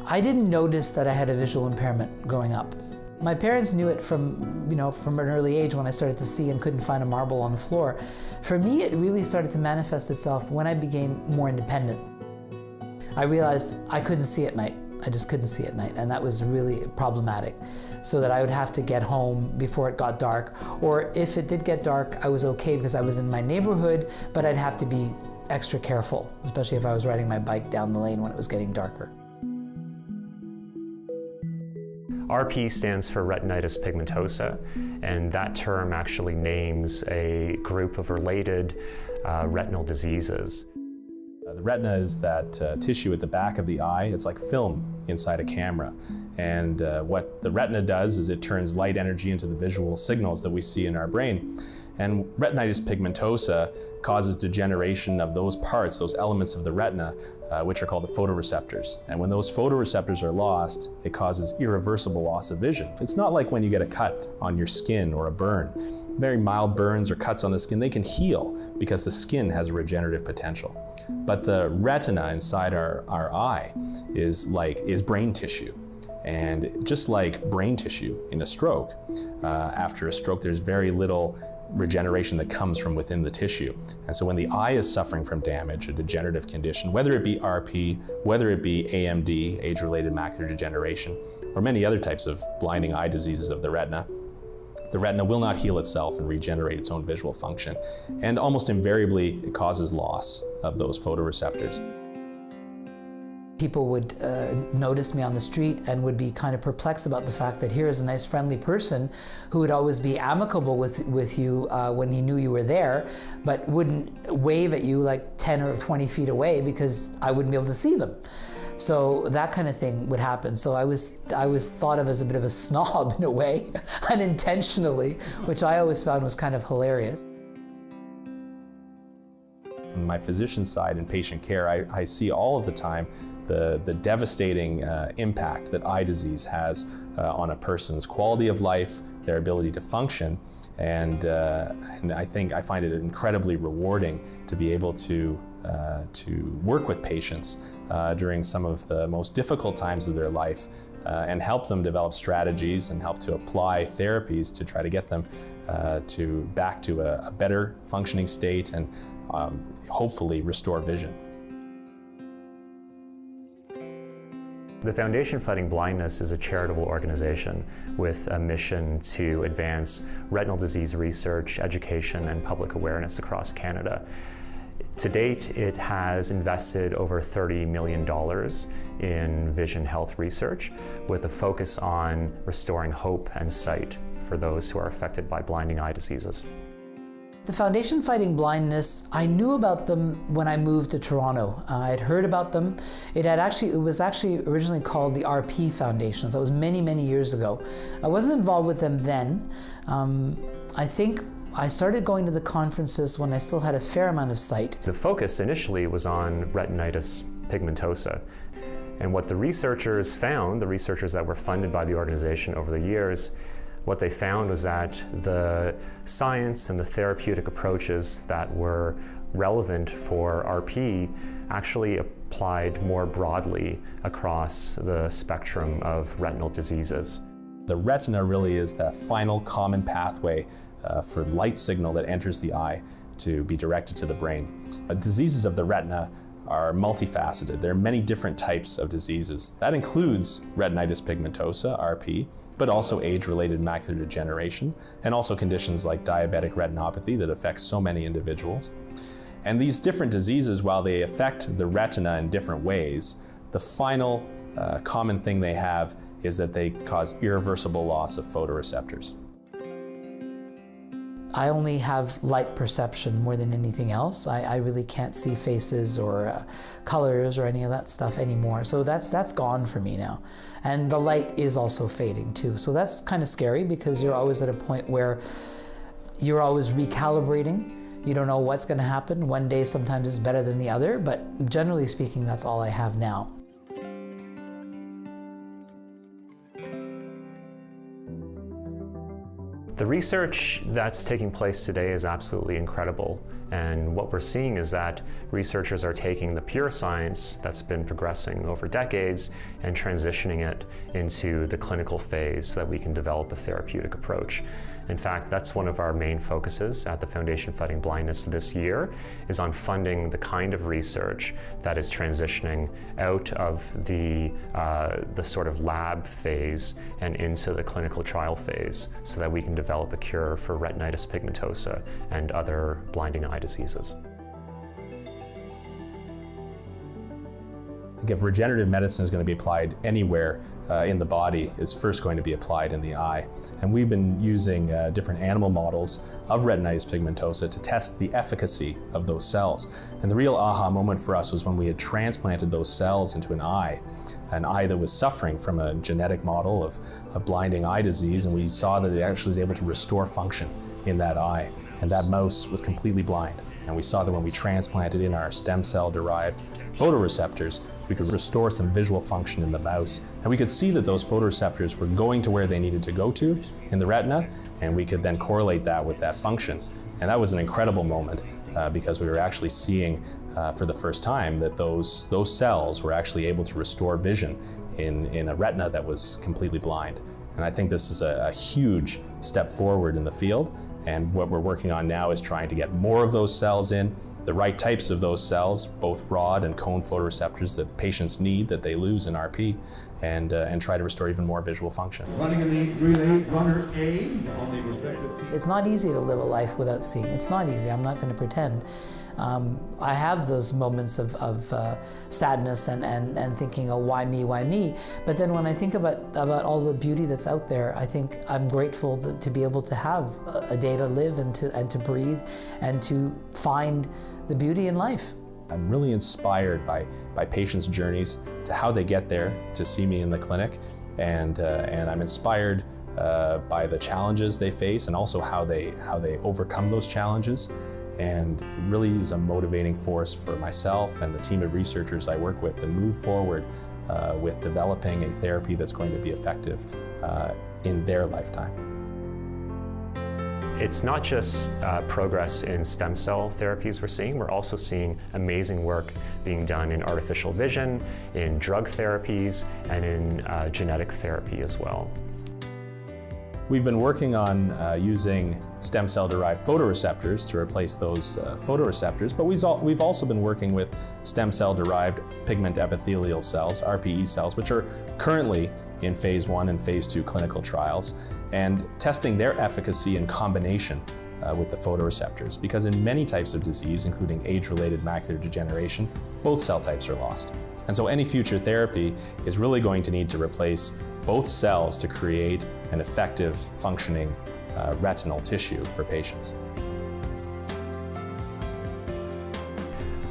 I didn't notice that I had a visual impairment growing up. My parents knew it from an early age when I started to see and couldn't find a marble on the floor. For me, it really started to manifest itself when I became more independent. I realized I couldn't see at night. I just couldn't see at night, and that was really problematic. So that I would have to get home before it got dark, or if it did get dark, I was okay because I was in my neighborhood, but I'd have to be extra careful, especially if I was riding my bike down the lane when it was getting darker. RP stands for retinitis pigmentosa, and that term actually names a group of related retinal diseases. The retina is that tissue at the back of the eye. It's like film inside a camera. And what the retina does is it turns light energy into the visual signals that we see in our brain. And retinitis pigmentosa causes degeneration of those parts, those elements of the retina, which are called the photoreceptors. And when those photoreceptors are lost, it causes irreversible loss of vision. It's not like when you get a cut on your skin or a burn. Very mild burns or cuts on the skin, they can heal because the skin has a regenerative potential. But the retina inside our eye is brain tissue. And just like brain tissue in a stroke, after a stroke there's very little regeneration that comes from within the tissue. And so when the eye is suffering from damage, a degenerative condition, whether it be RP, whether it be AMD, age-related macular degeneration, or many other types of blinding eye diseases of the retina will not heal itself and regenerate its own visual function. And almost invariably, it causes loss of those photoreceptors. People would notice me on the street and would be kind of perplexed about the fact that here is a nice friendly person who would always be amicable with you when he knew you were there, but wouldn't wave at you like 10 or 20 feet away because I wouldn't be able to see them. So that kind of thing would happen. So I was thought of as a bit of a snob in a way, unintentionally, which I always found was kind of hilarious. From my physician side in patient care, I see all of the time the devastating impact that eye disease has on a person's quality of life, their ability to function, and I find it incredibly rewarding to be able to work with patients during some of the most difficult times of their life and help them develop strategies and help to apply therapies to try to get them back to a better functioning state and hopefully restore vision. The Foundation Fighting Blindness is a charitable organization with a mission to advance retinal disease research, education, and public awareness across Canada. To date, it has invested over $30 million in vision health research with a focus on restoring hope and sight for those who are affected by blinding eye diseases. The Foundation Fighting Blindness, I knew about them when I moved to Toronto. I'd heard about them. It was actually originally called the RP Foundation, so it was many, many years ago. I wasn't involved with them then. I think I started going to the conferences when I still had a fair amount of sight. The focus initially was on retinitis pigmentosa. And what the researchers found, the researchers that were funded by the organization over the years, what they found was that the science and the therapeutic approaches that were relevant for RP actually applied more broadly across the spectrum of retinal diseases. The retina really is that final common pathway for light signal that enters the eye to be directed to the brain. Diseases of the retina are multifaceted. There are many different types of diseases. That includes retinitis pigmentosa, RP, but also age-related macular degeneration, and also conditions like diabetic retinopathy that affects so many individuals. And these different diseases, while they affect the retina in different ways, the final common thing they have is that they cause irreversible loss of photoreceptors. I only have light perception more than anything else. I really can't see faces or colors or any of that stuff anymore. So that's gone for me now. And the light is also fading too. So that's kind of scary because you're always at a point where you're always recalibrating. You don't know what's going to happen. One day sometimes is better than the other, but generally speaking, that's all I have now. The research that's taking place today is absolutely incredible. And what we're seeing is that researchers are taking the pure science that's been progressing over decades and transitioning it into the clinical phase so that we can develop a therapeutic approach. In fact, that's one of our main focuses at the Foundation Fighting Blindness this year, is on funding the kind of research that is transitioning out of the sort of lab phase and into the clinical trial phase so that we can develop a cure for retinitis pigmentosa and other blinding eye diseases. If regenerative medicine is going to be applied anywhere in the body, it's first going to be applied in the eye. And we've been using different animal models of retinitis pigmentosa to test the efficacy of those cells. And the real aha moment for us was when we had transplanted those cells into an eye that was suffering from a genetic model of blinding eye disease, and we saw that it actually was able to restore function in that eye. And that mouse was completely blind. And we saw that when we transplanted in our stem cell-derived photoreceptors, we could restore some visual function in the mouse. And we could see that those photoreceptors were going to where they needed to go to in the retina, and we could then correlate that with that function. And that was an incredible moment because we were actually seeing for the first time that those cells were actually able to restore vision in a retina that was completely blind. And I think this is a huge step forward in the field. And what we're working on now is trying to get more of those cells in, the right types of those cells, both rod and cone photoreceptors that patients need that they lose in RP, and try to restore even more visual function. Running in the relay, runner A on the respective. It's not easy to live a life without seeing. It's not easy, I'm not going to pretend. I have those moments of sadness and thinking, oh, why me, why me? But then when I think about all the beauty that's out there, I think I'm grateful to be able to have a day to live and to breathe and to find the beauty in life. I'm really inspired by patients' journeys to how they get there to see me in the clinic, and I'm inspired by the challenges they face and also how they overcome those challenges. And it really is a motivating force for myself and the team of researchers I work with to move forward with developing a therapy that's going to be effective in their lifetime. It's not just progress in stem cell therapies we're seeing, we're also seeing amazing work being done in artificial vision, in drug therapies, and in genetic therapy as well. We've been working on using stem cell-derived photoreceptors to replace those photoreceptors, but we've also been working with stem cell-derived pigment epithelial cells, RPE cells, which are currently in phase 1 and phase 2 clinical trials, and testing their efficacy in combination with the photoreceptors, because in many types of disease, including age-related macular degeneration, both cell types are lost. And so any future therapy is really going to need to replace both cells to create an effective functioning retinal tissue for patients.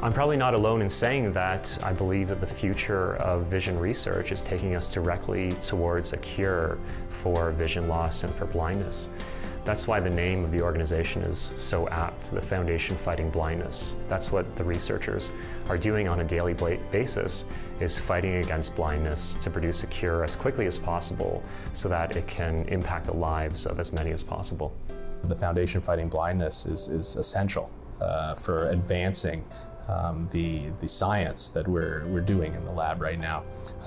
I'm probably not alone in saying that I believe that the future of vision research is taking us directly towards a cure for vision loss and for blindness. That's why the name of the organization is so apt, the Foundation Fighting Blindness. That's what the researchers are doing on a daily basis, is fighting against blindness to produce a cure as quickly as possible so that it can impact the lives of as many as possible. The Foundation Fighting Blindness is essential for advancing the science that we're doing in the lab right now.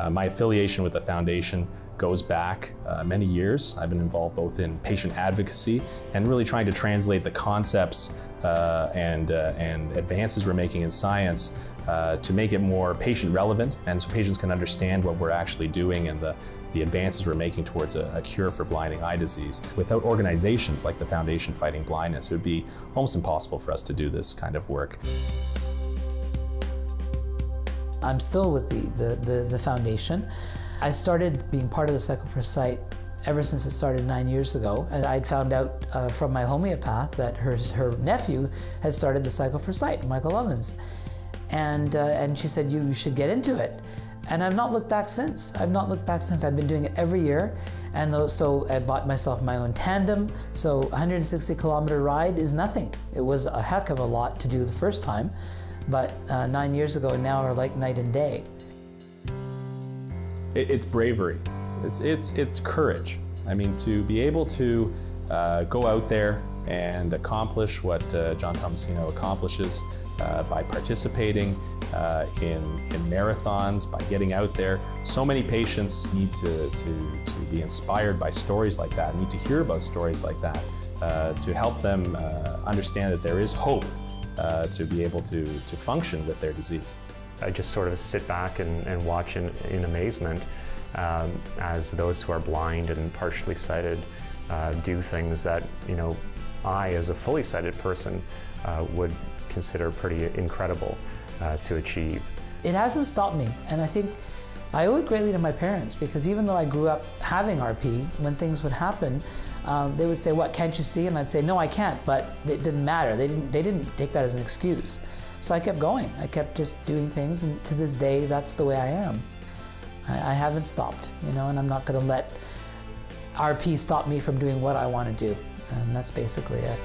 My affiliation with the foundation goes back many years. I've been involved both in patient advocacy and really trying to translate the concepts and advances we're making in science to make it more patient relevant, and so patients can understand what we're actually doing and the advances we're making towards a cure for blinding eye disease. Without organizations like the Foundation Fighting Blindness, it would be almost impossible for us to do this kind of work. I'm still with the foundation. I started being part of the Cycle for Sight ever since it started 9 years ago, and I'd found out from my homeopath that her nephew had started the Cycle for Sight, Michael Ovens, and she said, you should get into it. And I've not looked back since. I've been doing it every year, and so I bought myself my own tandem. So 160-kilometer ride is nothing. It was a heck of a lot to do the first time, but 9 years ago now are like night and day. It's bravery. It's courage. I mean, to be able to go out there and accomplish what John Tomasino accomplishes by participating in marathons, by getting out there. So many patients need to be inspired by stories like that, need to hear about stories like that, to help them understand that there is hope to be able to function with their disease. I just sort of sit back and watch in amazement as those who are blind and partially sighted do things that, you know, I, as a fully sighted person, would consider pretty incredible to achieve. It hasn't stopped me, and I think I owe it greatly to my parents, because even though I grew up having RP, when things would happen, they would say, "What, can't you see?" And I'd say, "No, I can't," but it didn't matter. They didn't take that as an excuse. So I kept going. I kept just doing things, and to this day, that's the way I am. I haven't stopped, you know, and I'm not going to let RP stop me from doing what I want to do, and that's basically it.